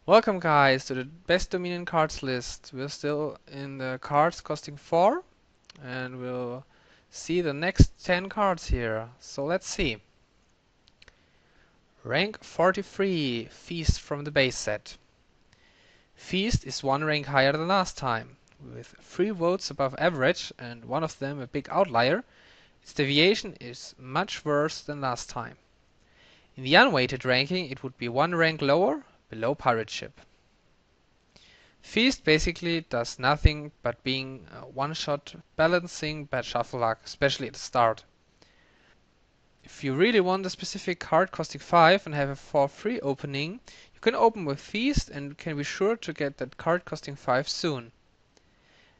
Welcome guys to the best Dominion cards list. We're still in the cards costing 4 and we'll see the next 10 cards here. So let's see. Rank 43, Feast from the base set. Feast is one rank higher than last time. With 3 votes above average and one of them a big outlier, its deviation is much worse than last time. In the unweighted ranking it would be one rank lower, below Pirate Ship. Feast basically does nothing but being a one-shot balancing bad shuffle luck, especially at the start. If you really want a specific card costing 5 and have a 4-3 opening, you can open with Feast and can be sure to get that card costing 5 soon.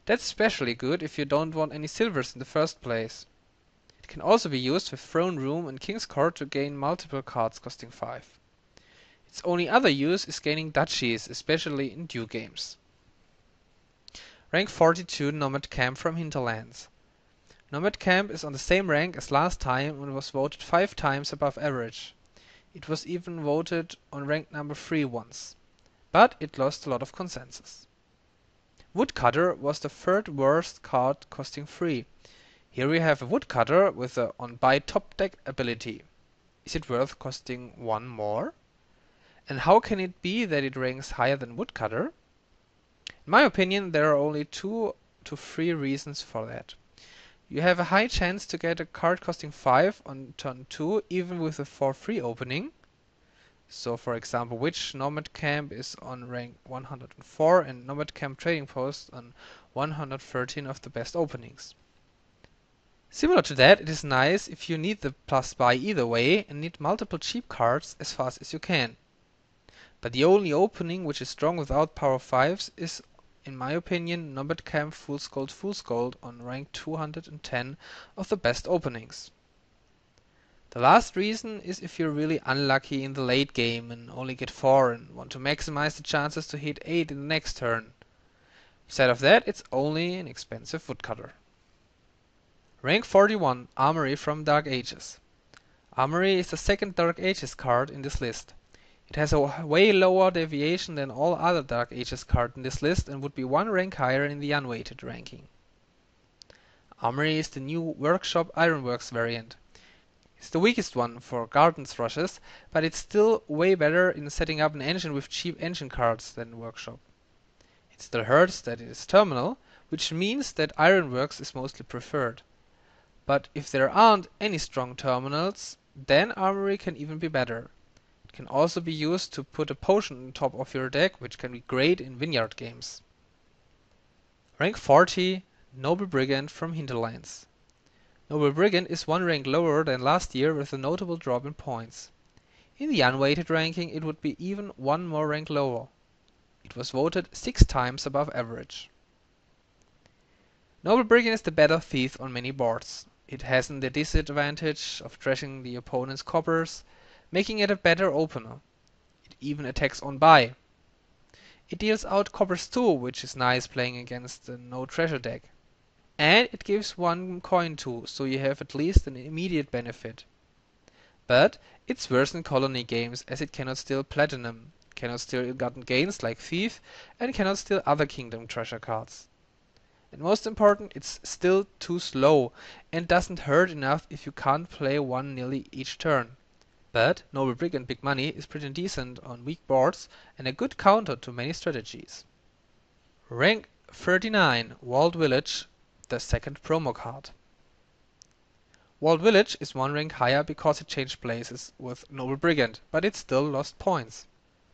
That's especially good if you don't want any silvers in the first place. It can also be used with Throne Room and King's Court to gain multiple cards costing 5. Its only other use is gaining duchies, especially in duel games. Rank 42 Nomad Camp from Hinterlands. Nomad Camp is on the same rank as last time and was voted 5 times above average. It was even voted on rank number 3 once, but it lost a lot of consensus. Woodcutter was the third worst card costing 3. Here we have a Woodcutter with a on buy top deck ability. Is it worth costing 1 more? And how can it be that it ranks higher than Woodcutter? In my opinion, there are only 2 to 3 reasons for that. You have a high chance to get a card costing 5 on turn 2, even with a 4-3 opening. So, for example, which Nomad Camp is on rank 104 and Nomad Camp Trading Post on 113 of the best openings. Similar to that, it is nice if you need the plus buy either way and need multiple cheap cards as fast as you can. But the only opening which is strong without power 5s is, in my opinion, Nomad Camp Fool's Gold on rank 210 of the best openings. The last reason is if you're really unlucky in the late game and only get 4 and want to maximize the chances to hit 8 in the next turn. Instead of that, it's only an expensive woodcutter. Rank 41 Armory from Dark Ages. Armory is the second Dark Ages card in this list. It has a way lower deviation than all other Dark Ages cards in this list and would be one rank higher in the unweighted ranking. Armory is the new Workshop Ironworks variant. It's the weakest one for Gardens rushes, but it's still way better in setting up an engine with cheap engine cards than Workshop. It still hurts that it is terminal, which means that Ironworks is mostly preferred. But if there aren't any strong terminals, then Armory can even be better. Can also be used to put a potion on top of your deck, which can be great in vineyard games. Rank 40 Noble Brigand from Hinterlands. Noble Brigand is one rank lower than last year with a notable drop in points. In the unweighted ranking it would be even one more rank lower. It was voted 6 times above average. Noble Brigand is the better thief on many boards. It hasn't the disadvantage of trashing the opponent's coppers, making it a better opener. It even attacks on buy. It deals out coppers too, which is nice playing against a no treasure deck. And it gives 1 coin too, so you have at least an immediate benefit. But it's worse in colony games as it cannot steal platinum, cannot steal ill-gotten gains like Thief, and cannot steal other kingdom treasure cards. And most important, it's still too slow and doesn't hurt enough if you can't play one nearly each turn. But Noble Brigand Big Money is pretty decent on weak boards and a good counter to many strategies. Rank 39 Walled Village, the second promo card. Walled Village is one rank higher because it changed places with Noble Brigand, but it still lost points.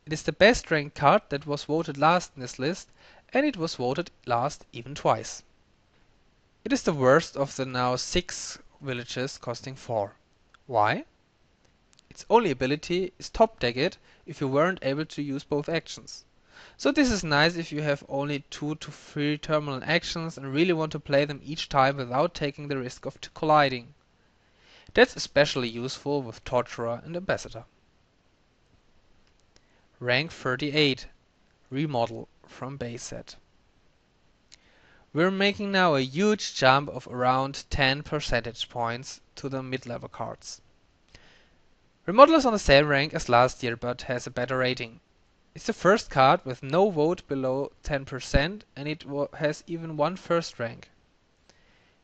It is the best ranked card that was voted last in this list, and it was voted last even twice. It is the worst of the now 6 villages costing 4. Why? Its only ability is top deck it if you weren't able to use both actions. So this is nice if you have only 2 to 3 terminal actions and really want to play them each time without taking the risk of colliding. That's especially useful with Torturer and Ambassador. Rank 38 Remodel from base set. We're making now a huge jump of around 10 percentage points to the mid-level cards. Remodel is on the same rank as last year, but has a better rating. It's the first card with no vote below 10%, and it has even one first rank.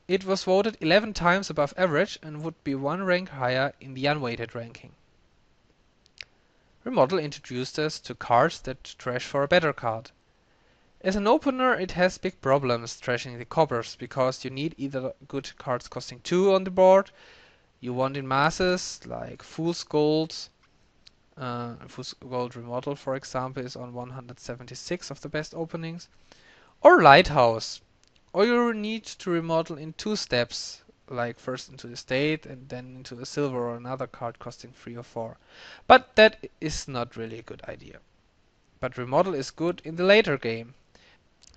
It was voted 11 times above average and would be one rank higher in the unweighted ranking. Remodel introduced us to cards that trash for a better card. As an opener, it has big problems trashing the coppers, because you need either good cards costing 2 on the board, you want in masses, like Fool's Gold. Fool's Gold Remodel, for example, is on 176 of the best openings. Or Lighthouse. Or you need to remodel in 2 steps, like first into the state and then into the silver or another card costing 3 or 4. But that is not really a good idea. But remodel is good in the later game.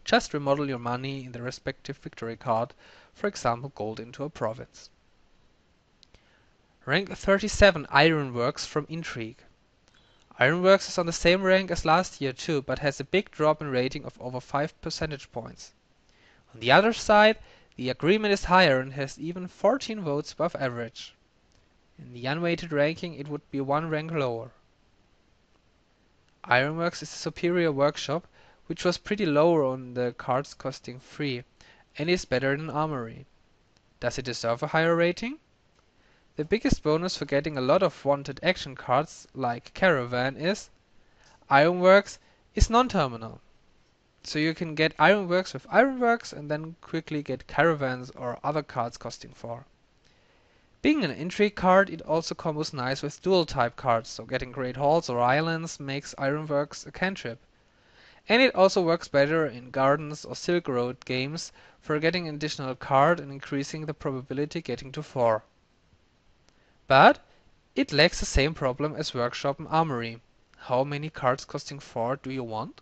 Just remodel your money in the respective victory card, for example gold into a province. Rank 37 Ironworks from Intrigue. Ironworks is on the same rank as last year too, but has a big drop in rating of over 5 percentage points. On the other side, the agreement is higher and has even 14 votes above average. In the unweighted ranking, it would be one rank lower. Ironworks is a superior workshop, which was pretty low on the cards costing 3, and is better than Armory. Does it deserve a higher rating? The biggest bonus for getting a lot of wanted action cards, like Caravan, is Ironworks is non-terminal. So you can get Ironworks with Ironworks and then quickly get Caravans or other cards costing 4. Being an intrigue card, it also combos nice with dual type cards, so getting Great Halls or Islands makes Ironworks a cantrip. And it also works better in Gardens or Silk Road games for getting an additional card and increasing the probability getting to 4. But it lacks the same problem as Workshop and Armory. How many cards costing 4 do you want?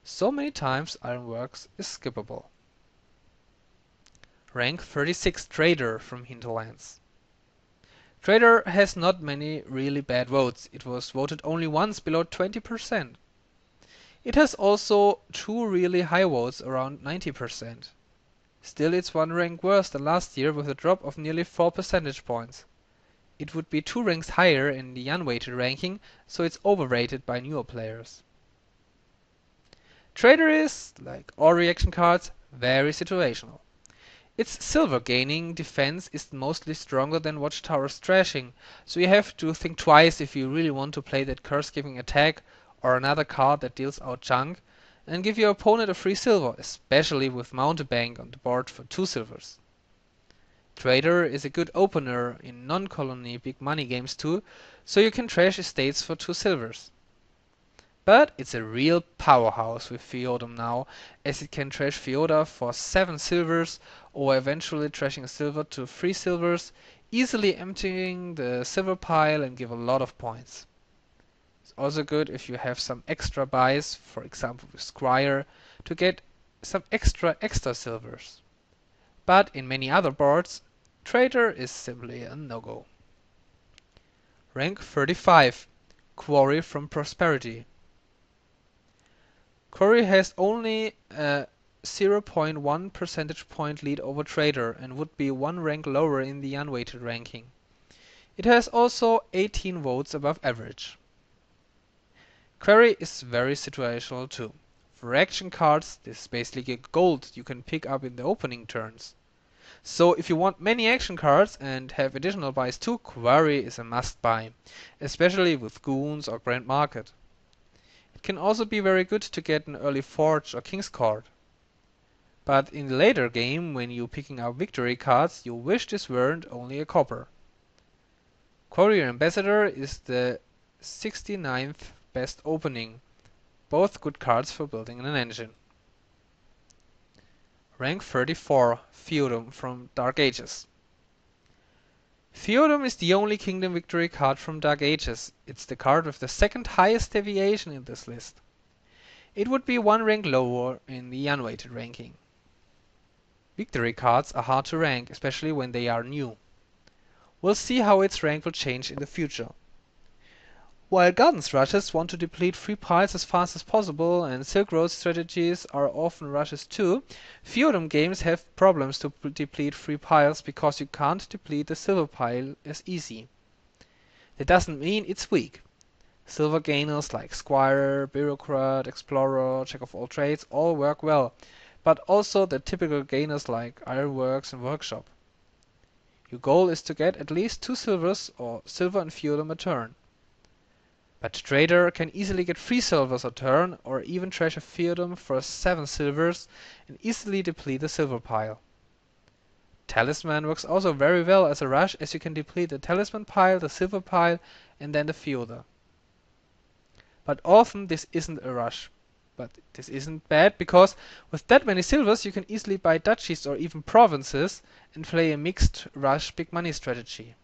So many times Ironworks is skippable. Rank 36 Trader from Hinterlands. Trader has not many really bad votes. It was voted only once below 20%. It has also 2 really high votes around 90%. Still, it's one rank worse than last year with a drop of nearly 4 percentage points. It would be 2 ranks higher in the unweighted ranking, so it's overrated by newer players. Trader is, like all reaction cards, very situational. Its silver gaining defense is mostly stronger than Watchtower's trashing, so you have to think twice if you really want to play that curse-giving attack or another card that deals out junk, and give your opponent a free silver, especially with Mountebank on the board for 2 silvers. Trader is a good opener in non-colony big money games too, so you can trash estates for 2 silvers. But it's a real powerhouse with Feodum now, as it can trash Feoda for 7 silvers, or eventually trashing a silver to 3 silvers, easily emptying the silver pile and give a lot of points. It's also good if you have some extra buys, for example with Squire, to get some extra silvers. But in many other boards, Trader is simply a no-go. Rank 35 Quarry from Prosperity. Quarry has only a 0.1 percentage point lead over Trader and would be 1 rank lower in the unweighted ranking. It has also 18 votes above average. Quarry is very situational too. For action cards, this is basically gold you can pick up in the opening turns. So if you want many action cards and have additional buys too, Quarry is a must buy, especially with Goons or Grand Market. It can also be very good to get an early Forge or King's Court. But in the later game, when you're picking up victory cards, you wish this weren't only a copper. Quarry Ambassador is the 69th best opening, both good cards for building an engine. Rank 34 Feodum from Dark Ages. Feodum is the only kingdom victory card from Dark Ages. It's the card with the second highest deviation in this list. It would be 1 rank lower in the unweighted ranking. Victory cards are hard to rank, especially when they are new. We'll see how its rank will change in the future. While Gardens rushes want to deplete free piles as fast as possible, and Silk Road strategies are often rushes too, Feodum games have problems to deplete free piles because you can't deplete the silver pile as easy. That doesn't mean it's weak. Silver gainers like Squire, Bureaucrat, Explorer, Jack of all trades all work well, but also the typical gainers like Ironworks and Workshop. Your goal is to get at least 2 silvers or silver and Feodum a turn. But Trader can easily get 3 silvers a turn or even trash a Feodum for 7 silvers and easily deplete the silver pile. Talisman works also very well as a rush, as you can deplete the talisman pile, the silver pile, and then the Feodor. But often this isn't a rush. But this isn't bad, because with that many silvers you can easily buy duchies or even provinces and play a mixed rush big money strategy.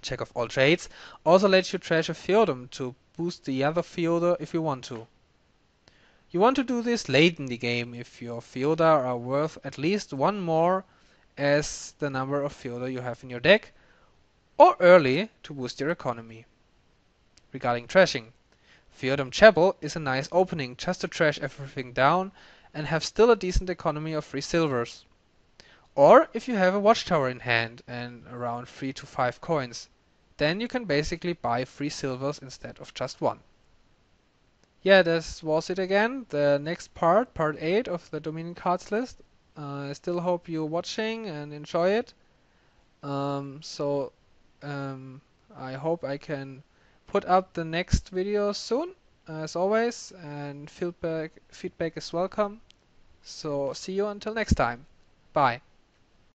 Jack of all trades also lets you trash a Feodum to boost the other Feodor if you want to. You want to do this late in the game if your Feodor are worth at least 1 more as the number of Feodor you have in your deck, or early to boost your economy. Regarding trashing, Feodum Chapel is a nice opening just to trash everything down and have still a decent economy of 3 silvers. Or if you have a watchtower in hand and around 3 to 5 coins, then you can basically buy 3 silvers instead of just 1. Yeah, this was it again, the next part 8 of the Dominion cards list. I still hope you're watching and enjoy it. I hope I can put up the next video soon, as always, and feedback is welcome. So see you until next time. Bye.